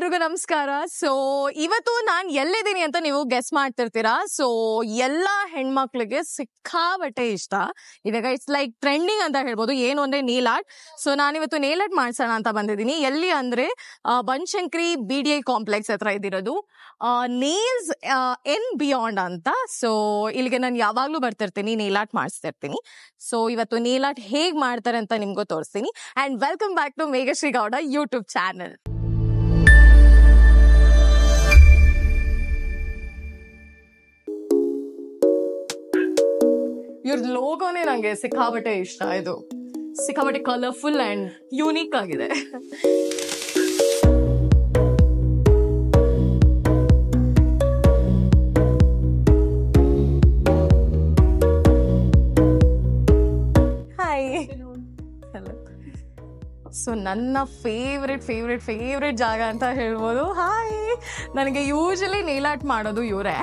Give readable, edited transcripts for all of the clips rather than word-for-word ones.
ಎಲ್ರಿಗೂ ನಮಸ್ಕಾರ. ಸೊ ಇವತ್ತು ನಾನು ಎಲ್ಲಿದ್ದೀನಿ ಅಂತ ನೀವು ಗೆಸ್ ಮಾಡ್ತಿರ್ತೀರಾ. ಸೊ ಎಲ್ಲಾ ಹೆಣ್ಮಕ್ಳಿಗೆ ಸಿಕ್ಕಾಬಟ್ಟೆ ಇಷ್ಟ. ಇವಾಗ ಇಟ್ಸ್ ಲೈಕ್ ಟ್ರೆಂಡಿಂಗ್ ಅಂತ ಹೇಳ್ಬೋದು. ಏನು ಅಂದ್ರೆ ನೇಲ್ ಆರ್ಟ್. ಸೊ ನಾನಿವತ್ತು ನೇಲ್ ಆರ್ಟ್ ಮಾಡ್ಸೋಣ ಅಂತ ಬಂದಿದ್ದೀನಿ. ಎಲ್ಲಿ ಅಂದ್ರೆ ಬನಶಂಕರಿ BDI ಕಾಂಪ್ಲೆಕ್ಸ್ ಹತ್ರ ಇದಿರೋದು ನೇಲ್ಸ್ ಎನ್ ಬಿಯಾಂಡ್ ಅಂತ. ಸೊ ಇಲ್ಲಿಗೆ ನಾನು ಯಾವಾಗ್ಲೂ ಬರ್ತಿರ್ತೀನಿ, ನೇಲ್ ಆರ್ಟ್ ಮಾಡಿಸ್ತಿರ್ತೀನಿ. ಸೊ ಇವತ್ತು ನೇಲ್ ಆರ್ಟ್ ಹೇಗ್ ಮಾಡ್ತಾರೆ ಅಂತ ನಿಮ್ಗೂ ತೋರಿಸ್ತೀನಿ. And welcome back to Meghashree Gowda YouTube channel. ಇವ್ರದ್ದು ಲೋಗೋನೇ ನಂಗೆ ಸಿಕ್ಕಾಬಟ್ಟೆ ಇಷ್ಟ. ಇದು ಸಿಕ್ಕಾಬಟ್ಟೆ ಕಲರ್ಫುಲ್ ಅಂಡ್ ಯೂನಿಕ್ ಆಗಿದೆ. ಹಾಯ್. ಸೊ ನನ್ನ ಫೇವ್ರೆಟ್ ಜಾಗ ಅಂತ ಹೇಳ್ಬೋದು. ಹಾಯ್. ನನಗೆ ಯೂಶಲಿ ನೇಲ್ ಆರ್ಟ್ ಮಾಡೋದು ಇವರೇ.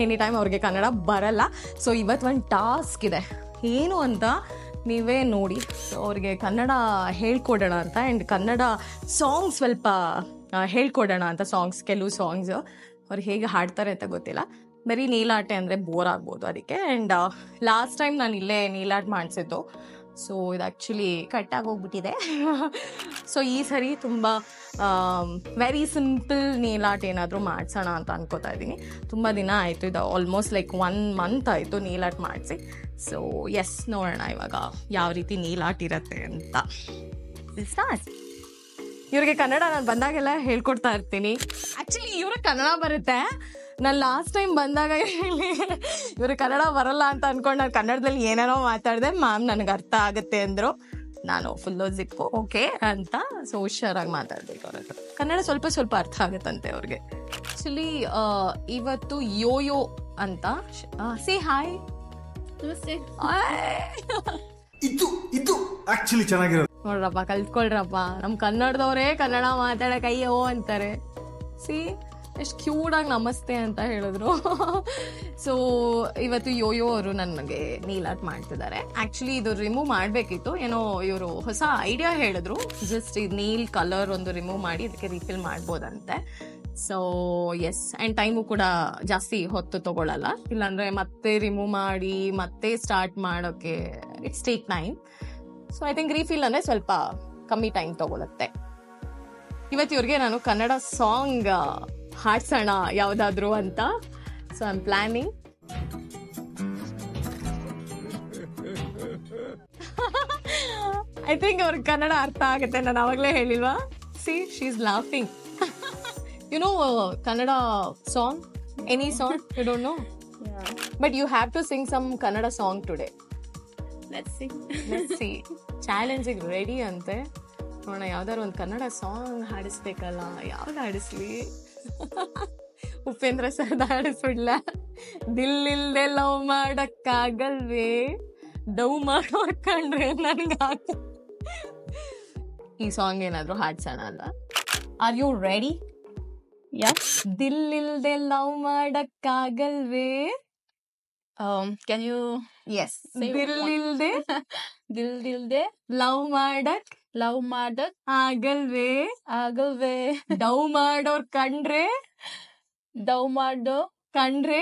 ಎನಿ ಟೈಮ್ ಅವ್ರಿಗೆ ಕನ್ನಡ ಬರಲ್ಲ. ಸೊ ಇವತ್ತು ಒಂದು ಟಾಸ್ಕ್ ಇದೆ. ಏನು ಅಂತ ನೀವೇ ನೋಡಿ. ಸೊ ಅವ್ರಿಗೆ ಕನ್ನಡ ಹೇಳ್ಕೊಡೋಣ ಅಂತ. ಆ್ಯಂಡ್ ಕನ್ನಡ ಸಾಂಗ್ ಸ್ವಲ್ಪ ಹೇಳ್ಕೊಡೋಣ ಅಂತ. ಕೆಲವು ಸಾಂಗ್ಸ್ ಅವ್ರು ಹೇಗೆ ಹಾಡ್ತಾರೆ ಅಂತ ಗೊತ್ತಿಲ್ಲ. ಬರೀ ನೇಲ್ ಆರ್ಟೆ ಅಂದರೆ ಬೋರ್ ಆಗ್ಬೋದು ಅದಕ್ಕೆ. ಆ್ಯಂಡ್ ಲಾಸ್ಟ್ ಟೈಮ್ ನಾನು ಇಲ್ಲೇ ನೇಲ್ ಆರ್ಟ್ ಮಾಡಿಸಿದ್ದು. ಸೊ ಇದು ಆ್ಯಕ್ಚುಲಿ ಕಟ್ಟಾಗಿ ಹೋಗ್ಬಿಟ್ಟಿದೆ. ಸೊ ಈ ಸರಿ ತುಂಬ ವೆರಿ ಸಿಂಪಲ್ ನೇಲ್ ಆರ್ಟ್ ಏನಾದರೂ ಮಾಡಿಸೋಣ ಅಂತ ಅನ್ಕೋತಾ ಇದ್ದೀನಿ. ತುಂಬ ದಿನ ಆಯಿತು, ಇದು ಆಲ್ಮೋಸ್ಟ್ ಲೈಕ್ 1 ಮಂತ್ ಆಯಿತು ನೇಲ್ ಆರ್ಟ್ ಮಾಡಿಸಿ. ಸೊ ಎಸ್, ನೋಡೋಣ ಇವಾಗ ಯಾವ ರೀತಿ ನೇಲ್ ಆರ್ಟ್ ಇರುತ್ತೆ ಅಂತ. ಇವ್ರಿಗೆ ಕನ್ನಡ ನಾನು ಬಂದಾಗೆಲ್ಲ ಹೇಳ್ಕೊಡ್ತಾ ಇರ್ತೀನಿ. ಆ್ಯಕ್ಚುಲಿ ಇವ್ರಿಗೆ ಕನ್ನಡ ಬರುತ್ತೆ. ನಾನು ಲಾಸ್ಟ್ ಟೈಮ್ ಬಂದಾಗ ಇವ್ರಿಗೆ ಕನ್ನಡ ಬರಲ್ಲ ಅಂತ ಅಂದ್ಕೊಂಡು ನಾನು ಕನ್ನಡದಲ್ಲಿ ಏನೇನೋ ಮಾತಾಡಿದೆ. ಮ್ಯಾಮ್ ನನಗೆ ಅರ್ಥ ಆಗುತ್ತೆ ಅಂದರು. ನಾನು ಫುಲ್ಲು ಜಿಪ್ಪು ಓಕೆ ಅಂತ ಸೊ ಹುಷಾರಾಗಿ ಮಾತಾಡ್ಬೇಕು. ಅವ್ರ ಹತ್ರ ಕನ್ನಡ ಸ್ವಲ್ಪ ಅರ್ಥ ಆಗುತ್ತಂತೆ ಅವ್ರಿಗೆ. ಆ್ಯಕ್ಚುಲಿ ಇವತ್ತು ಯೋಯೋ ಅಂತ ಸೇ ಹಾಯ್. ನೋಡ್ರಪ್ಪ, ಕಲ್ತ್ಕೊಳ್ರಪ್ಪ. ನಮ್ಮ ಕನ್ನಡದವರೇ ಕನ್ನಡ ಮಾತಾಡಕ್ಕೆ ಅಯ್ಯೋ ಅಂತಾರೆ. ಸಿ ಎಷ್ಟು ಕ್ಯೂಟಾಗಿ ನಮಸ್ತೆ ಅಂತ ಹೇಳಿದ್ರು. ಸೊ ಇವತ್ತು ಯೋಯೋ ಅವರು ನನಗೆ ನೇಲ್ ಆರ್ಟ್ ಮಾಡ್ತಿದ್ದಾರೆ. ಆ್ಯಕ್ಚುಲಿ ಇದು ರಿಮೂವ್ ಮಾಡಬೇಕಿತ್ತು. ಏನೋ ಇವರು ಹೊಸ ಐಡಿಯಾ ಹೇಳಿದ್ರು. ಜಸ್ಟ್ ಇದು ನೇಲ್ ಕಲರ್ ಒಂದು ರಿಮೂವ್ ಮಾಡಿ ಇದಕ್ಕೆ ರೀಫಿಲ್ ಮಾಡ್ಬೋದಂತೆ. ಸೊ ಎಸ್, ಆ್ಯಂಡ್ ಟೈಮು ಕೂಡ ಜಾಸ್ತಿ ಹೊತ್ತು ತೊಗೊಳ್ಳಲ್ಲ. ಇಲ್ಲಾಂದರೆ ಮತ್ತೆ ರಿಮೂವ್ ಮಾಡಿ ಮತ್ತೆ ಸ್ಟಾರ್ಟ್ ಮಾಡೋಕ್ಕೆ it's take time. So I think refill ಅಂದರೆ ಸ್ವಲ್ಪ ಕಮ್ಮಿ ಟೈಮ್ ತೊಗೊಳುತ್ತೆ. ಇವತ್ತು ಇವ್ರಿಗೆ ನಾನು ಕನ್ನಡ ಸಾಂಗ್ ಹಾಡ್ಸೋಣ ಯಾವುದಾದ್ರೂ ಅಂತ. So I am planning. I think ಅವ್ರಿಗೆ ಕನ್ನಡ ಅರ್ಥ ಆಗುತ್ತೆ. ನಾನು ಆವಾಗಲೇ ಹೇಳಿಲ್ವಾ? See she is laughing. You know Kannada song? Any song? You don't know? But you have to sing some Kannada song today. Let's see. ಚಾಲೆಂಜಿಗೆ ರೆಡಿ ಅಂತೆ. ನೋಡೋಣ, ಯಾವ್ದಾದ್ರು ಒಂದು ಕನ್ನಡ ಸಾಂಗ್ ಹಾಡಿಸ್ಬೇಕಲ್ಲ. ಯಾವ್ದು ಹಾಡಿಸ್ಲಿ? ಉಪೇಂದ್ರ ಸರ್ದ ಹಾಡಿಸ್ಬಿಡ್ಲ? ದಿಲ್ಲಿಲ್ದೆ ಲವ್ ಮಾಡಕ್ಕಾಗಲ್ವೇ, ಡವ್ ಮಾಡೋರ್ ಕಂಡ್ರೆ ನನ್ಗಾಗ. ಈ ಸಾಂಗ್ ಏನಾದ್ರು ಹಾಡ್ಸೋಣ ಅಲ್ಲ? Are you ready? ದಿಲ್ಲಿಲ್ದೆ ಲವ್ ಮಾಡಕ್ಕಾಗಲ್ವೇ. Can you ಎಸ್, ದಿಲ್ಲಿಲ್ದೆ ಲವ್ ಮಾಡಕ್ ಆಗಲ್ವೇ ಡವ್ ಮಾಡೋರ್ ಕಂಡ್ರೆ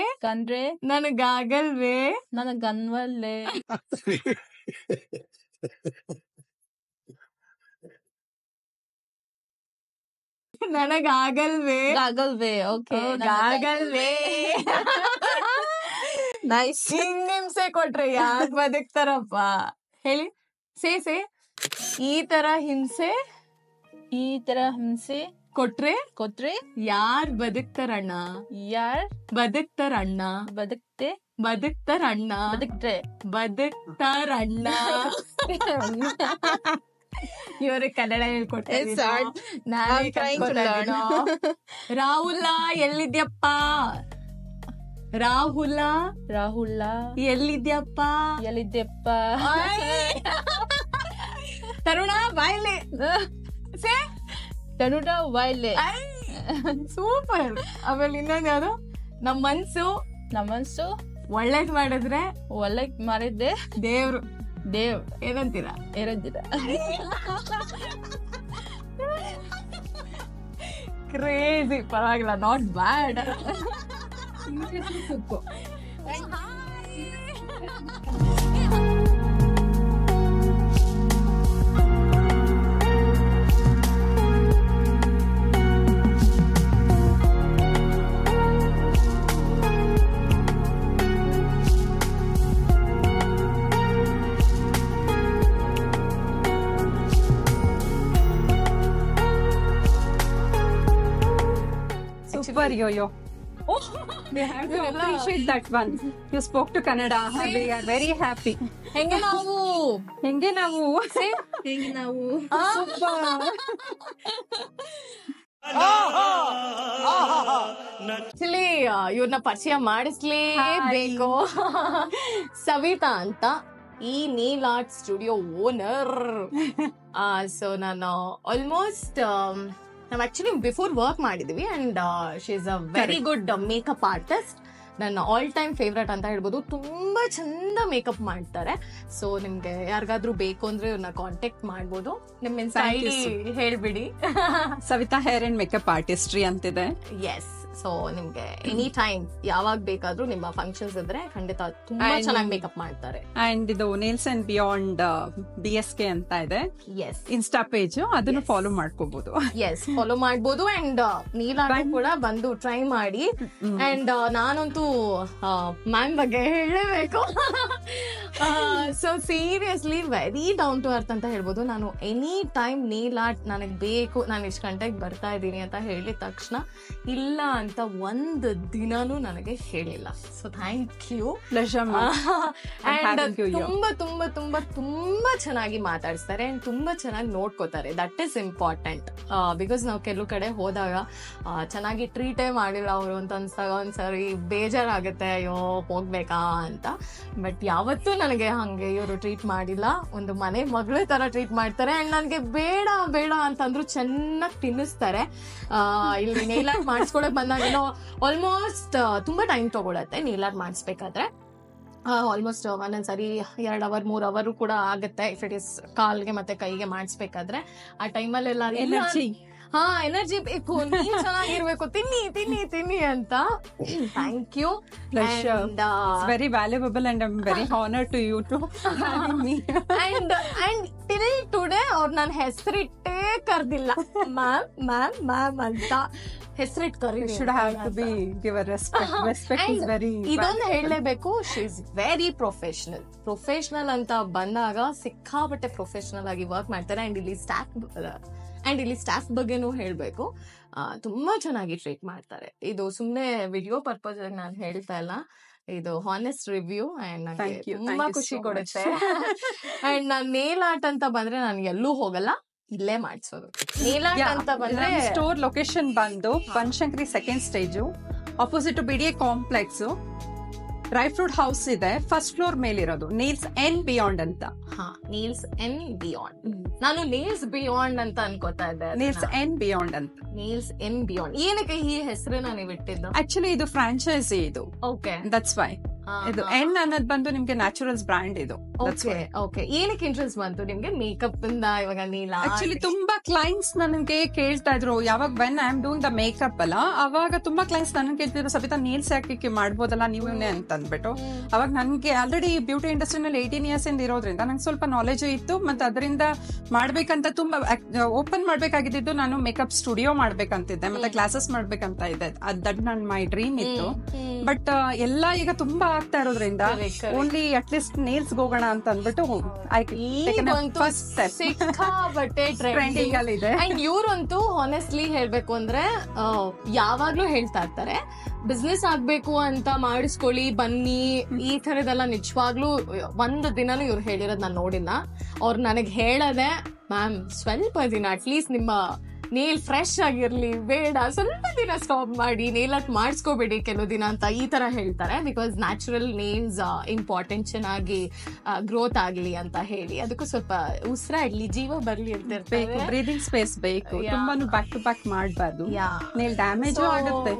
ನನಗಾಗಲ್ವೇ ನನಗನ್ವಲ್ಲೇ. ನನಗಾಗಲ್ವೇ ಓಕೆ ಆಗಲ್ವೇ. ನೈಸ್. ಹಿಂಸೆ ಕೊಟ್ರೆ ಯಾಕೆ ಬದುಕ್ತಾರಪ್ಪ ಹೇಳಿ? ಸೇ ಈ ತರ ಹಿಂಸೆ ಕೊಟ್ರೆ ಯಾರ್ ಬದುಕ್ತಾರಣ್ಣ? ಬದುಕ್ತಾರಣ್ಣ. ಇವ್ರಿಗೆ ಕನ್ನಡ ಹೇಳ್ಕೊಡ್ತಾರೆ. ರಾಹುಲ ಎಲ್ಲಿದ್ಯಪ್ಪ? ರಾಹುಲ ಎಲ್ಲಿದ್ಯಪ್ಪ? ತರುಣ ಬಾಯ್ಲೆ. ಸೂಪರ್. ಆಮೇಲೆ ಇನ್ನೊಂದು ಯಾವ್ದು? ನಮ್ಮ ಮನ್ಸು ಒಳ್ಳೇದ್ ಮಾಡಿದ್ರೆ ದೇವ್ರು ದೇವ್ ಏನಂತೀರಾ? ಕ್ರೇಜಿ, ಪರವಾಗಿಲ್ಲ, not bad. Super yo-yo. We have to appreciate that one. You spoke to Kannada. We are very happy. ಹೆಂಗೆ ನಾವು ಹೆಂಗೆ ನಾವು ಆಕ್ಚುಲಿ ಇವ್ರನ್ನ ಪರಿಚಯ ಮಾಡಿಸ್ಲೇಬೇಕು. ಸವಿತಾ ಅಂತ, ಈ nail art studio owner. So ನಾನು ಆಲ್ಮೋಸ್ಟ್ ನಾವು ಆಕ್ಚುಲಿ ಬಿಫೋರ್ ವರ್ಕ್ ಮಾಡಿದ್ವಿ and she is a very good makeup artist. ನನ್ನ ಆಲ್ ಟೈಮ್ ಫೇವ್ರೇಟ್ ಅಂತ ಹೇಳ್ಬೋದು. ತುಂಬಾ ಚಂದ ಮೇಕಪ್ ಮಾಡ್ತಾರೆ. ಸೊ ನಿಮ್ಗೆ ಯಾರಿಗಾದ್ರೂ ಬೇಕು ಅಂದ್ರೆ ಇವ್ರನ್ನ ಕಾಂಟ್ಯಾಕ್ಟ್ ಮಾಡ್ಬೋದು. ನಿಮ್ಮ ಇನ್ಸ್ಟಾ ಹೇಳ್ಬಿಡಿ. Savita hair and makeup artistry ಅಂತಿದೆ. ಎಸ್. ಸೊ ನಿಮ್ಗೆ ಎನಿ ಟೈಮ್ ಯಾವಾಗ ಬೇಕಾದ್ರೂ ನಿಮ್ಮ ಫಂಕ್ಷನ್ಸ್ ಇದ್ರೆ ಖಂಡಿತ ತುಂಬಾ ಚೆನ್ನಾಗಿ ಮೇಕಪ್ ಮಾಡ್ತಾರೆ. ಅಂಡ್ ಇದು ನೇಲ್ಸ್ ಅಂಡ್ ಬಿಯಾಂಡ್ BSK ಅಂತ ಇದೆ. ಎಸ್. ಇನ್ಸ್ಟಾ ಪೇಜ್, ಅದನ್ನು ಫಾಲೋ ಮಾಡ್ಕೋಬಹುದು. ಎಸ್, ಫಾಲೋ ಮಾಡ್ಬೋದು. ಅಂಡ್ ನೀಲಾ ಕೂಡ ಬಂದು ಟ್ರೈ ಮಾಡಿ. ಅಂಡ್ ನಾನಂತೂ ಮ್ಯಾಮ್ ಬಗ್ಗೆ ಹೇಳಲೇಬೇಕು. So seriously very down to earth ಅಂತ ಹೇಳ್ಬೋದು. ನಾನು ಎನಿ ಟೈಮ್ ನೀಲ್ ಆರ್ಟ್ ನನಗೆ ಬೇಕು, ನಾನು ಇಷ್ಟು ಗಂಟೆಗೆ ಬರ್ತಾ ಇದ್ದೀನಿ ಅಂತ ಹೇಳಿದ ತಕ್ಷಣ ಇಲ್ಲ ಅಂತ ಒಂದು ದಿನಾನು ನನಗೆ ಹೇಳಿಲ್ಲ. So thank you. ಅಂಡ್ ತುಂಬಾ ತುಂಬಾ ತುಂಬಾ ತುಂಬಾ ಚೆನ್ನಾಗಿ ಮಾತಾಡಿಸ್ತಾರೆ ಅಂಡ್ ತುಂಬಾ ಚೆನ್ನಾಗಿ ನೋಡ್ಕೋತಾರೆ. That is important. ಬಿಕಾಸ್ ನಾವು ಕೆಲವು ಕಡೆ ಹೋದಾಗ ಚೆನ್ನಾಗಿ ಟ್ರೀಟೇ ಮಾಡಿಲ್ಲ ಅವರು ಅಂತ ಅನ್ಸ್ದಾಗ ಒಂದ್ಸರಿ ಬೇಜಾರಾಗುತ್ತೆ, ಅಯ್ಯೋ ಹೋಗ್ಬೇಕಾ ಅಂತ. ಬಟ್ ಯಾವತ್ತೂ ನನಗೆ ಹಂಗೆ ಇವರು ಟ್ರೀಟ್ ಮಾಡಿಲ್ಲ. ಒಂದು ಮನೆ ಮಗಳ ತರ ಟ್ರೀಟ್ ಮಾಡ್ತಾರೆ. ಅಂಡ್ ನನಗೆ ಬೇಡ ಬೇಡ ಅಂತಂದ್ರು ಚೆನ್ನಾಗಿ ತಿನ್ನಿಸ್ತಾರೆ. ಇಲ್ಲಿ ನೇಲ್ ಆರ್ಟ್ ಮಾಡಿಸ್ಕೊಳಕ್ ಬಂದಾಗ ಆಲ್ಮೋಸ್ಟ್ ತುಂಬಾ ಟೈಮ್ ತಗೊಳತ್ತೆ ನೇಲ್ ಆರ್ಟ್ ಮಾಡಿಸ್ಬೇಕಾದ್ರೆ. ಆಲ್ಮೋಸ್ಟ್ ಒಂದೊಂದ್ಸರಿ 2 ಅವರ್ 3 ಅವರ್ ಕೂಡ ಆಗುತ್ತೆ ಇಫ್ ಇಟ್ ಇಸ್ ಕಾಲ್ಗೆ ಮತ್ತೆ ಕೈಗೆ ಮಾಡಿಸ್ಬೇಕಾದ್ರೆ. ಆ ಟೈಮಲ್ಲೆಲ್ಲ ಎನರ್ಜಿ ಬೇಕು, ನೀನ್ ಚೆನ್ನಾಗಿರ್ಬೇಕು, ತಿನ್ನಿ ತಿನ್ನಿ ತಿನ್ನಿ ಅಂತ. Thank you. Very valuable and I am very honoured to you too and till today ಅವ್ರು ನನ್ನ ಹೆಸರಿಟ್ಟೇ ಕರ್ದಿಲ್ಲ. ಮ್ಯಾಮ್ ಮ್ಯಾಮ್ ಮ್ಯಾಮ್ ಅಂತ ಹೆಸರಿಟ್ಟು ಕರಿ. should have to be give a respect is very ಇದೊಂದು ಹೇಳಲೇಬೇಕು. ಶಿ ಇಸ್ ವೆರಿ ಪ್ರೊಫೆಷನಲ್ ಅಂತ ಬಂದಾಗ ಸಿಕ್ಕಾಪಟ್ಟೆ ಪ್ರೊಫೆಷನಲ್ ಆಗಿ ವರ್ಕ್ ಮಾಡ್ತಾರೆ. ಅಂಡ್ ಇಲ್ಲಿ ಸ್ಟಾಫ್ ಬಗ್ಗೆನೂ ಹೇಳ್ಬೇಕು. ತುಂಬಾ ಚೆನ್ನಾಗಿ ಟ್ರೀಟ್ ಮಾಡ್ತಾರೆ. ಇದು ಸುಮ್ನೆ ವಿಡಿಯೋ ಪರ್ಪಸ್ ನಾನು ಹೇಳ್ತಾ ಇಲ್ಲ, ಇದು ಹಾನೆಸ್ಟ್ ರಿವ್ಯೂ. ಅಂಡ್ ನಂಗೆ ತುಂಬಾ ಖುಷಿ ಕೊಡುತ್ತೆ. ಅಂಡ್ ನಾನ್ ನೇಲ್ ಆರ್ಟ್ ಅಂತ ಬಂದ್ರೆ ನಾನು ಎಲ್ಲೂ ಹೋಗಲ್ಲ, ಇಲ್ಲೇ ಮಾಡಿಸೋದು. ನೇಲ್ ಆರ್ಟ್ ಅಂತ ಬಂದ್ರೆ ಸ್ಟೋರ್ ಲೊಕೇಶನ್ ಬಂದು Banashankari 2nd stage opposite BDA complex dry fruit house ಇದೆ. ಫಸ್ಟ್ ಫ್ಲೋರ್ ಮೇಲಿರೋದು ನೇಲ್ಸ್ ಅಂಡ್ ಬಿಯಾಂಡ್ ಅಂತ. Nails and beyond. ನಾನು ನೇಲ್ಸ್ ಬಿಯಾಂಡ್ ಅಂತ ಅನ್ಕೋತಾ ಇದ್ದೆ. ನೇಲ್ಸ್ ಅಂಡ್ ಬಿಯಾಂಡ್ ಅಂತ. ನೇಲ್ಸ್ ಅಂಡ್ ಬಿಯಾಂಡ್ ಏನಕ್ಕೆ ಈ ಹೆಸರನ್ನ ನೀವು ಇಟ್ಟಿದ್ದು? ಆಕ್ಚುಲಿ ಇದು ಫ್ರಾಂಚೈಸಿ. ಇದು ಓಕೆ, ದಟ್ಸ್ ವೈ. ಇದು ಎನ್ ಅನ್ನೋದು ಬಂದು ನಿಮ್ಗೆ ನ್ಯಾಚುರಲ್ಸ್ ಬ್ರ್ಯಾಂಡ್ ಇದು. ಓಕೆ. ಏನಕ್ಕೆ ಇಂಟ್ರೆಸ್ಟ್ ಬಂತು ನಿಮ್ಗೆ ಮೇಕಪ್ ಇಂದ? ಇವಾಗ ನೀಲ ಆಕ್ಚುಲಿ ತುಂಬಾ ಕ್ಲೈಂಟ್ಸ್ ನನಗೆ ಕೇಳ್ತಾ ಇದ್ರು, ಯಾವಾಗ when I am doing the makeup ಅಲ್ಲ, ಅವಾಗ ತುಂಬಾ ಕ್ಲೈಂಟ್ಸ್ ನನಗೆ ಕೇಳ್ತಿದ್ರು, ಸವಿತಾ ನೇಲ್ಸ್ ಯಾಕೆ ಮಾಡ್ಬೋದಲ್ಲ ನೀವೇ ಅಂತ ಅಂದ್ಬಿಟ್ಟು. ಅವಾಗ ನನ್ಗೆ ಆಲ್ರೆಡಿ ಬ್ಯೂಟಿ ಇಂಡಸ್ಟ್ರಿನಲ್ಲಿ 18 years ಇಂದ ಇರೋದ್ರಿಂದ ನಂಗೆ ಸ್ವಲ್ಪ ನಾಲೆಜ್ ಇತ್ತು. ಮತ್ತೆ ಅದರಿಂದ ಮಾಡ್ಬೇಕಂತ ತುಂಬಾ ಓಪನ್ ಮಾಡ್ಬೇಕಾಗಿದ್ದು ನಾನು ಮೇಕಪ್ ಸ್ಟುಡಿಯೋ ಮಾಡ್ಬೇಕಂತಿದ್ದೆ, ಮತ್ತೆ ಕ್ಲಾಸಸ್ ಮಾಡ್ಬೇಕಂತ ಇದ್ದೆ. ದಟ್ ನನ್ ಮೈ ಡ್ರೀಮ್ ಇತ್ತು. ಬಟ್ ಎಲ್ಲ ಈಗ ತುಂಬಾ ಆಗ್ತಾ ಇರೋದ್ರಿಂದ ಓನ್ಲಿ ಅಟ್ ಲೀಸ್ಟ್ ನೇಲ್ಸ್ ಹೋಗೋಣ ಅಂತ ಅಂದ್ಬಿಟ್ಟು ಟ್ರೆಂಡಿಂಗ್ ಅಲ್ಲಿ ಇದೆ. ಅಂಡ್ ಇವ್ರಂತೂ ಹಾನೆಸ್ಟ್ಲಿ ಹೇಳ್ಬೇಕು ಅಂದ್ರೆ ಯಾವಾಗ್ಲೂ ಹೇಳ್ತಾ ಇರ್ತಾರೆ, ಬಿಸ್ನೆಸ್ ಆಗ್ಬೇಕು ಅಂತ ಮಾಡಿಸ್ಕೊಳ್ಳಿ ಬನ್ನಿ ಈ ತರದೆಲ್ಲ. ನಿಜವಾಗ್ಲೂ ಒಂದು ದಿನಾನು ಇವ್ರು ಹೇಳಿರೋದ್ ನಾನು ನೋಡಿಲ್ಲ. ಅವ್ರು ನನಗ್ ಹೇಳದೆ, ಮ್ಯಾಮ್ ಸ್ವಲ್ಪ ದಿನ ಅಟ್ಲೀಸ್ಟ್ ನಿಮ್ಮ ನೇಲ್ ಫ್ರೆಶ್ ಆಗಿರ್ಲಿ, ಬೇಡ ಸ್ವಲ್ಪ ದಿನ ಸ್ಟಾಪ್ ಮಾಡಿ, ನೇಲ್ ಆರ್ಟ್ ಮಾಡಿಸ್ಕೋಬೇಡಿ ಕೆಲವು ದಿನ ಅಂತ ಈ ತರ ಹೇಳ್ತಾರೆ. ಬಿಕಾಸ್ ನ್ಯಾಚುರಲ್ ನೇಲ್ಸ್ ಇಂಪಾರ್ಟೆಂಟ್, ಚೆನ್ನಾಗಿ ಗ್ರೋತ್ ಆಗ್ಲಿ ಅಂತ ಹೇಳಿ. ಅದಕ್ಕೂ ಸ್ವಲ್ಪ ಉಸಿರಾಡ್ಲಿ, ಜೀವ ಬರ್ಲಿ ಅಂತ ಇರ್ತಾರೆ. ಬ್ರೀದಿಂಗ್ ಸ್ಪೇಸ್ ಬೇಕು. ತುಂಬಾನು ಬ್ಯಾಕ್ ಟು ಬ್ಯಾಕ್ ಮಾಡಬಾರ್ದು, ನೇಲ್ ಡ್ಯಾಮೇಜ್ ಆಗುತ್ತೆ.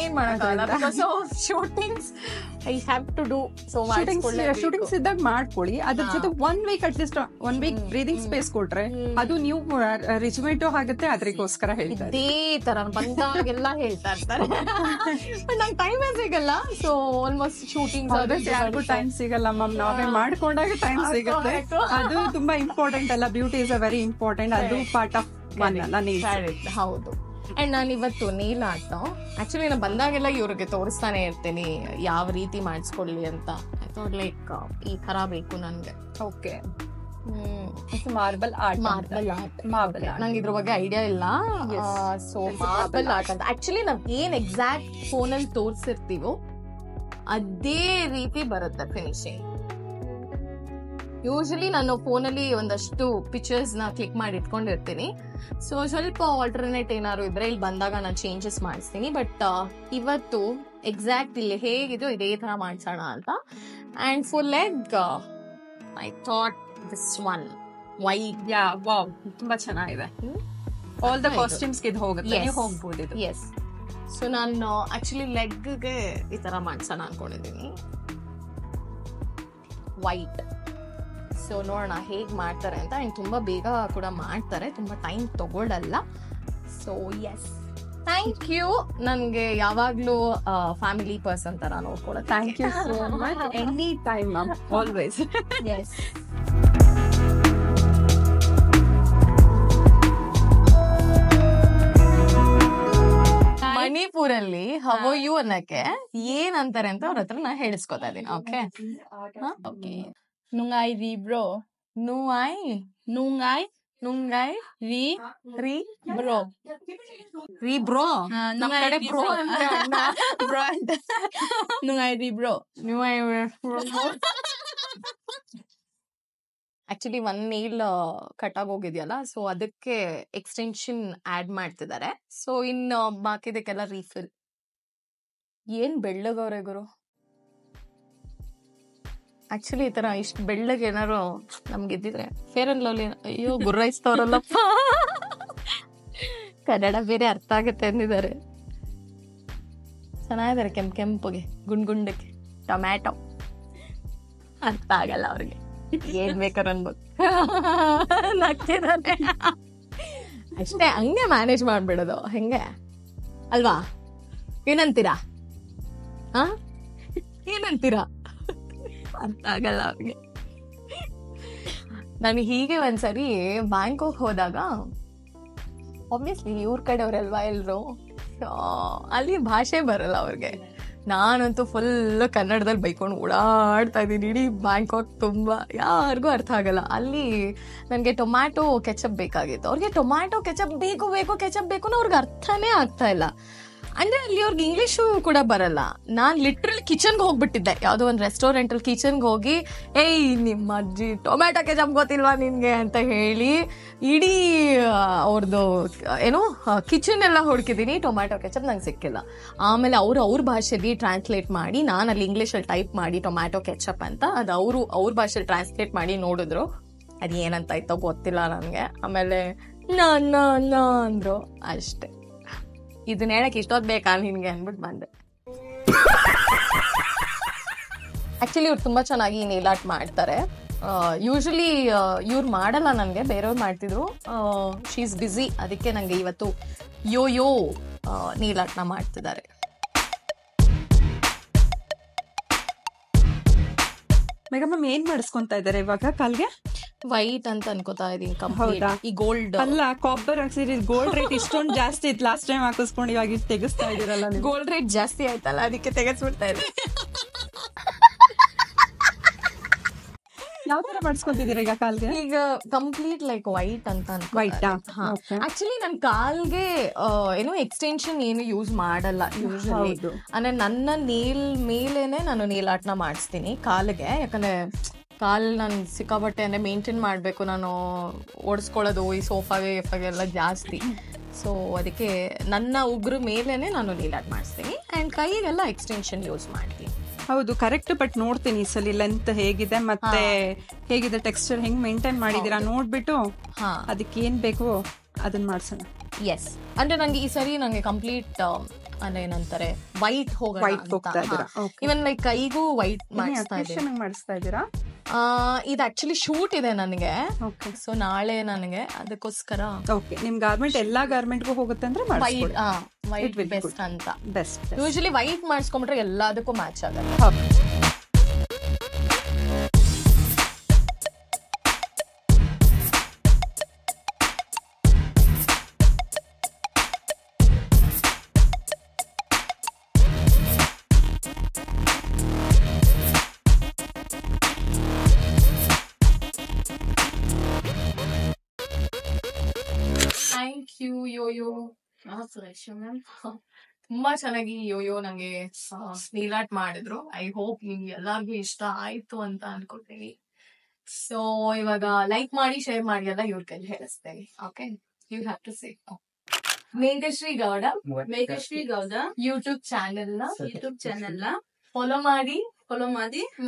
ಏನ್ ಮಾಡೋಕ್ಕಾಗಲ್ಲ, because of shootings I have to do. So shootings ಇದ್ದಾಗ ಮಾಡ್ಕೊಳ್ಳಿ. ಅದ್ರ ಜೊತೆ 1 week at least 1 week breathing space ಕೊಟ್ರೆ ಅದು ನೀವು ರಿಜ್ಯುಮೇಟು ಆಗುತ್ತೆ. ಅದಕ್ಕೋಸ್ಕರ ಹೇಳ್ತಾರೆ ಇದೇ ತರ ಬಂದಾಗೆಲ್ಲ ಹೇಳ್ತಾ ಇರ್ತಾರೆ. ನಂಗೆ ಟೈಮೇ ಸಿಗಲ್ಲ. ಸೊ ಆಲ್ಮೋಸ್ಟ್ ಶೂಟಿಂಗ್ ಯಾರಿಗೂ ಟೈಮ್ ಸಿಗಲ್ಲ ಮ್ಯಾಮ್. ನಾವೇ ಮಾಡ್ಕೊಂಡಾಗ ಟೈಮ್ ಸಿಗುತ್ತೆ. ಅದು ತುಂಬಾ ಇಂಪಾರ್ಟೆಂಟ್ ಅಲ್ಲ. Beauty is a very important. ಅದು ಪಾರ್ಟ್ ಆಫ್ ಹೌದು. ಅಂಡ್ ನಾನು ಇವತ್ತು ನೇಲ್ ಆರ್ಟ್ ಆಕ್ಚುಲಿ ನಾನು ಬಂದಾಗೆಲ್ಲ ಇವ್ರಿಗೆ ತೋರಿಸ್ತಾನೆ ಇರ್ತೀನಿ ಯಾವ ರೀತಿ ಮಾಡಿಸ್ಕೊಳ್ಳಿ ಅಂತ. ಲೈಕ್ ಈ ತರ ಬೇಕು ನನ್ಗೆ. Okay, marble art. ನಂಗೆ ಇದ್ರ ಬಗ್ಗೆ ಐಡಿಯಾ ಇಲ್ಲ. ಸೊ ಮಾರ್ಬಲ್ ಆರ್ಟ್ ಅಂತ ಆಕ್ಚುಲಿ ನಾವ್ ಏನ್ ಎಕ್ಸಾಕ್ಟ್ ಫೋನಲ್ಲಿ ತೋರ್ಸಿರ್ತೀವೋ ಅದೇ ರೀತಿ ಬರುತ್ತೆ ಫಿನಿಶಿಂಗ್. ಯೂಶಲಿ ನಾನು ಫೋನಲ್ಲಿ ಒಂದಷ್ಟು ಪಿಕ್ಚರ್ಸ್ ನ ಕ್ಲಿಕ್ ಮಾಡಿ ಇಟ್ಕೊಂಡಿರ್ತೀನಿ. ಸೊ ಸ್ವಲ್ಪ ಆಲ್ಟರ್ನೇಟ್ ಏನಾದ್ರು ಇದ್ರೆ ಇಲ್ಲಿ ಬಂದಾಗ ನಾನು ಚೇಂಜಸ್ ಮಾಡಿಸ್ತೀನಿ. ಬಟ್ ಇವತ್ತು ಎಕ್ಸಾಕ್ಟ್ ಇಲ್ಲಿ ಹೇಗಿದೆಯೋ ಇದೇ ತರ ಮಾಡ್ಸೋಣ ಅಂತ. And full leg I thought this one white. Wow, ತುಂಬಾ ಚೆನ್ನಾಗಿದೆ. ಆಲ್ ದ ಕಾಸ್ಟ್ಯೂಮ್ಸ್ ಇದು ಹೋಗುತ್ತೆ, ನೀವು ಹೋಗ್ಬೋದು ಇದು. ಎಸ್. ಸೊ ನಾನು ಆಕ್ಚುಲಿ ಲೆಗ್ಗೆ ಈ ತರ ಮಾಡ್ಸೋಣ ಅನ್ಕೊಂಡಿದ್ದೀನಿ ವೈಟ್. ಸೊ ನೋಡೋಣ ಹೇಗ್ ಮಾಡ್ತಾರೆ ಅಂತ. ಅಂಡ್ ತುಂಬಾ ಬೇಗ ಕೂಡ ಮಾಡ್ತಾರೆ, ತುಂಬಾ ಟೈಮ್ ತಗೊಳ್ಳಲ್ಲ. So yes, thank you. ನನ್ಗೆ ಯಾವಾಗ್ಲೂ ಫ್ಯಾಮಿಲಿ ಪರ್ಸನ್ ತರ ನೋಡ್ಕೊಳ್ಳೋದು. Thank you so much. Any time ma'am, always. Yes. ಮಣಿಪುರಲ್ಲಿ ಹವ ಯು ಅನ್ನಕ್ಕೆ ಏನಂತಾರೆ ಅಂತ ಅವ್ರ ಹತ್ರ ನಾ ಹೇಳಿಸ್ಕೊತಾ ಇದೀನಿ. Okay Okay. Nungay ri bro. ನುವಾಯ್ Nungay ನುಂಗಾಯ್ ri ರೀ bro. ರೀ ಬ್ರೋ. ನಮ್ ಕಡೆ ri ಬ್ರೋ bro. ಅಂತ Bro. Nungay ri bro. Actually one nail cut ಆಗೋಗಿದೆಯಲ್ಲ, ಸೊ ಅದಕ್ಕೆ ಎಕ್ಸ್ಟೆನ್ಷನ್ ಆಡ್ ಮಾಡ್ತಿದ್ದಾರೆ. ಸೊ ಇನ್ನು ಬಾಕಿದಕ್ಕೆಲ್ಲ ರೀಫಿಲ್. ಏನ್ ಬೆಳ್ಳಗವ್ರೆ ಗುರು. ಆಕ್ಚುಲಿ ಈ ತರ ಇಷ್ಟು ಬೆಳ್ಳಗೆ ಏನಾರು ನಮ್ಗಿದ್ದಿದ್ರೆ ಫೇರ್ ಅಂಡ್ ಲವ್ಲಿ. ಅಯ್ಯೋ ಗುರ್ರೈಸ್ತವ್ರಲ್ಲಪ್ಪ. ಕನ್ನಡ ಬೇರೆ ಅರ್ಥ ಆಗುತ್ತೆ ಅಂದಿದ್ದಾರೆ. ಚೆನ್ನಾಗಿದ್ದಾರೆ ಕೆಂಪುಗೆ, ಗುಂಡ್ಗುಂಡಕ್ಕೆ. ಟೊಮ್ಯಾಟೊ ಅರ್ಥ ಆಗಲ್ಲ ಅವ್ರಿಗೆ, ಏನ್ ಬೇಕಾರು ಅನ್ಬೋದು. ನಗ್ತಿದ್ದಾರೆ ಅಷ್ಟೇ. ಹಂಗೆ ಮ್ಯಾನೇಜ್ ಮಾಡ್ಬಿಡೋದು ಹೆಂಗೆ ಅಲ್ವಾ? ಏನಂತೀರಾ? ಏನಂತೀರಾ? ಅರ್ಥ ಆಗಲ್ಲ ಅವ್ರಿಗೆ. ನಾನು ಹೀಗೆ ಒಂದ್ಸರಿ ಬ್ಯಾಂಕಾಕ್ ಹೋದಾಗ, ಆಬ್ವಿಯಸ್ಲಿ ಇವ್ರ ಕಡೆಯವ್ರಲ್ವಾ ಎಲ್ರು, ಅಲ್ಲಿ ಭಾಷೆ ಬರಲ್ಲ ಅವ್ರಿಗೆ. ನಾನಂತೂ ಫುಲ್ ಕನ್ನಡದಲ್ಲಿ ಬೈಕೊಂಡು ಓಡಾಡ್ತಾ ಇದ್ದೀನಿ ಇಡೀ ಬ್ಯಾಂಕಾಕ್. ತುಂಬ ಯಾರಿಗೂ ಅರ್ಥ ಆಗಲ್ಲ. ಅಲ್ಲಿ ನನಗೆ ಟೊಮ್ಯಾಟೊ ಕೆಚಪ್ ಬೇಕಾಗಿತ್ತು. ಅವ್ರಿಗೆ ಟೊಮ್ಯಾಟೊ ಕೆಚಪ್ ಬೇಕು ಕೆಚಪ್ ಬೇಕು ಅವ್ರಿಗೆ ಅರ್ಥನೇ ಆಗ್ತಾ ಇಲ್ಲ. ಅಂದ್ರೆ ಅಲ್ಲಿ ಅವ್ರಿಗೆ ಇಂಗ್ಲಿಷು ಕೂಡ ಬರಲ್ಲ. ನಾನ್ ಲಿಟ್ರಲಿ ಕಿಚನ್ಗೆ ಹೋಗ್ಬಿಟ್ಟಿದ್ದೆ, ಯಾವ್ದೋ ಒಂದು ರೆಸ್ಟೋರೆಂಟ್ ಅಲ್ಲಿ ಕಿಚನ್ಗೆ ಹೋಗಿ, ಏಯ್ ನಿಮ್ಮ ಅಜ್ಜಿ ಟೊಮ್ಯಾಟೊ ಕೆಚಪ್ ಗೊತ್ತಿಲ್ವಾ ನಿನ್ಗೆ ಅಂತ ಹೇಳಿ ಇಡೀ ಅವ್ರದ್ದು ಏನೋ ಕಿಚನ್ ಎಲ್ಲ ಹುಡುಕಿದೀನಿ. ಟೊಮ್ಯಾಟೊ ಕೆಚಪ್ ನಂಗೆ ಸಿಕ್ಕಿಲ್ಲ. ಆಮೇಲೆ ಅವ್ರ ಭಾಷೆಯಲ್ಲಿ ಟ್ರಾನ್ಸ್ಲೇಟ್ ಮಾಡಿ, ನಾನು ಅಲ್ಲಿ ಇಂಗ್ಲಿಷಲ್ಲಿ ಟೈಪ್ ಮಾಡಿ ಟೊಮ್ಯಾಟೊ ಕೆಚಪ್ ಅಂತ, ಅದು ಅವ್ರ ಭಾಷೆಯಲ್ಲಿ ಟ್ರಾನ್ಸ್ಲೇಟ್ ಮಾಡಿ ನೋಡಿದ್ರು. ಅದು ಏನಂತ ಇತ್ತೋ ಗೊತ್ತಿಲ್ಲ ನನಗೆ. ಆಮೇಲೆ ನಾ ಅಂದ್ರು ಅಷ್ಟೇ. ಇದನ್ನ ಹೇಳಕ್ ಇಷ್ಟೊತ್ತು ಬೇಕಾ ನಿನ್ಗೆ ಅಂದ್ಬಿಟ್ಟು ಬಂದೆ. ಆಕ್ಚುಲಿ ಇವ್ರು ತುಂಬಾ ಚೆನ್ನಾಗಿ ನೇಲ್ ಆರ್ಟ್ ಮಾಡ್ತಾರೆ. ಯೂಶಲಿ ಇವ್ರು ಮಾಡಲ್ಲ, ನನಗೆ ಬೇರೆಯವ್ರು ಮಾಡ್ತಿದ್ರು. ಶಿ ಈಸ್ ಬಿಸಿ, ಅದಕ್ಕೆ ನಂಗೆ ಇವತ್ತು ಯೋ ನೇಲ್ ಆರ್ಟ್ನ ಮಾಡ್ತಿದ್ದಾರೆ. ಮೇಘ ಮ್ಯಾಮ್ ಏನ್ ಮಾಡಿಸ್ಕೊಂತಾ ಇದಾರೆ ಇವಾಗ ಕಾಲ್ಗೆ? ವೈಟ್ ಅಂತ ಅನ್ಕೋತಾ ಇದೀನಿ. ಹೌದಾ? ಈ ಗೋಲ್ಡ್ ಅಲ್ಲ, ಕಾಪರ್ ಹಾಕ್ಸಿರಿ. ಗೋಲ್ಡ್ ರೇಟ್ ಇಷ್ಟೊಂದು ಜಾಸ್ತಿ ಇತ್ತು ಲಾಸ್ಟ್ ಟೈಮ್ ಹಾಕಿಸ್ಕೊಂಡು, ಇವಾಗ ತೆಗಿಸ್ತಾ ಇದೀರಲ್ಲ ನೀವು. ಗೋಲ್ಡ್ ರೇಟ್ ಜಾಸ್ತಿ ಆಯ್ತಲ್ಲ, ಅದಕ್ಕೆ ತೆಗೆಸ್ಬಿಡ್ತಾ ಇದ್ದೆ. ಯಾವ ತರ ಮಾಡಿಸ್ಕೊಂತಿದ್ದೀರಾ ಈಗ ಕಾಲ್ಗೆ? ಈಗ ಕಂಪ್ಲೀಟ್ ಲೈಕ್ ವೈಟ್ ಅಂತ ವೈಟ್. ಆಕ್ಚುಲಿ ನನ್ ಕಾಲ್ಗೆ ಏನೋ ಎಕ್ಸ್ಟೆನ್ಷನ್ ಏನು ಯೂಸ್ ಮಾಡಲ್ಲ ಯೂಶಲಿ. ಅಂದ್ರೆ ನನ್ನ ನೇಲ್ ಮೇಲೇನೆ ನಾನು ನೇಲ್ ಆರ್ಟ್ನ ಮಾಡಿಸ್ತೀನಿ ಕಾಲಿಗೆ. ಯಾಕಂದ್ರೆ ಕಾಲ್ ನಾನು ಸಿಕ್ಕಾಪಟ್ಟೆ ಅಂದ್ರೆ ಮೇಂಟೈನ್ ಮಾಡಬೇಕು, ನಾನು ಓಡಿಸ್ಕೊಳ್ಳೋದು ಈ ಸೋಫಾಗೆ ಎಲ್ಲ ಜಾಸ್ತಿ. ಸೊ ಅದಕ್ಕೆ ನನ್ನ ಉಗುರು ಮೇಲೇನೆ ನಾನು ನೇಲ್ ಆರ್ಟ್ ಮಾಡಿಸ್ತೀನಿ. ಅಂಡ್ ಕೈಗೆಲ್ಲ ಎಕ್ಸ್ಟೆನ್ಷನ್ ಯೂಸ್ ಮಾಡ್ತೀನಿ. ಹೌದು, ಕರೆಕ್ಟ್. ಬಟ್ ನೋಡ್ತೀನಿ ಈ ಸಲ ಲೆಂತ್ ಹೇಗಿದೆ ಮತ್ತೆ ಹೇಗಿದೆ ಟೆಕ್ಸ್ಚರ್ ಹೆಂಗ್ ಮೇಂಟೈನ್ ಮಾಡಿದೀರಾ ನೋಡ್ಬಿಟ್ಟು ಅದಕ್ಕೆ ಏನ್ ಬೇಕು ಅದನ್ನ ಮಾಡ್ಸೋಣ. ಎಸ್, ಅಂದ್ರೆ ನಂಗೆ ಈ ಸರಿ ನಂಗೆ ಕಂಪ್ಲೀಟ್ ಅದೇನಂತಾರೆ ವೈಟ್ ವೈಟ್ ಹೋಗ್ತಾ ಇದ್ದೀರಾ ಇವನ್ ಲೈಕ್ ಕೈಗೂ ವೈಟ್ ಮಾಡಿಸ್ತಾ ಇದ್ದೀನಿ. ಮಾಡಿಸ್ತಾ ಇದ್ದೀರಾ? ಇದು ಆಕ್ಚುಲಿ ಶೂಟ್ ಇದೆ ನನಗೆ, ಓಕೆ ಸೊ ನಾಳೆ ನನಗೆ ಅದಕ್ಕೋಸ್ಕರ ಓಕೆ. ನಿಮ್ ಗಾರ್ಮೆಂಟ್ ಎಲ್ಲಾ ಗಾರ್ಮೆಂಟ್ಗೂ ಹೋಗುತ್ತೆ ಅಂದ್ರೆ white white will be best ಅಂತ. ಬೆಸ್ಟ್. ಯೂಶಲಿ ವೈಟ್ ಮಾಡಿಸ್ಕೊಂಡ್ಬಿಟ್ರೆ ಎಲ್ಲದಕ್ಕೂ ಮ್ಯಾಚ್ ಆಗಲ್ಲ. ಥ್ಯಾಂಕ್ ಯು ಯೋಯೋ. ತುಂಬಾ ಚೆನ್ನಾಗಿ ಯೋಯೋ ನಂಗೆ ನೀಲಾಟ್ ಮಾಡಿದ್ರು. ಐ ಹೋಪ್ ನಿಮ್ಗೆ ಎಲ್ಲಾರ್ಗು ಇಷ್ಟ ಆಯ್ತು ಅಂತ ಅನ್ಕೊಳ್ತೀನಿ. ಸೊ ಇವಾಗ ಲೈಕ್ ಮಾಡಿ, ಶೇರ್ ಮಾಡಿ ಎಲ್ಲ ಇವ್ರ ಕೈಲಿ ಹೇಳಿಸ್ತೇವೆ. Okay, you have to say Meghashree Gowda YouTube channel ನ ಫಾಲೋ ಮಾಡಿ,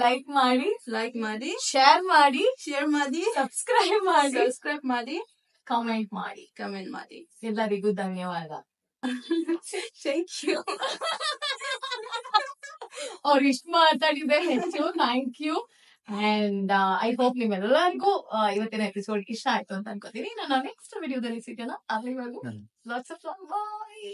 ಲೈಕ್ ಮಾಡಿ, ಶೇರ್ ಮಾಡಿ, ಸಬ್ಸ್ಕ್ರೈಬ್ ಮಾಡಿ, ಕಮೆಂಟ್ ಮಾಡಿ. ಎಲ್ಲರಿಗೂ ಧನ್ಯವಾದ. ಅವ್ರು ಇಷ್ಟು ಮಾತಾಡಿದ್ರೆ ಹೆಚ್ಚು. Thank you. And I hope ನಿಮ್ಮೆಲ್ಲರಿಗೂ ಇವತ್ತಿನ ಎಪಿಸೋಡ್ ಇಷ್ಟ ಆಯ್ತು ಅಂತ ಅನ್ಕೋತೀನಿ. ನಾನು ನೆಕ್ಸ್ಟ್ ವಿಡಿಯೋದಲ್ಲಿ ಸಿಗೋಣ. ಅಲ್ಲಿವರೆಗೂ ಲಾಟ್ಸ್ ಆಫ್ ಲವ್. ಬಾಯ್.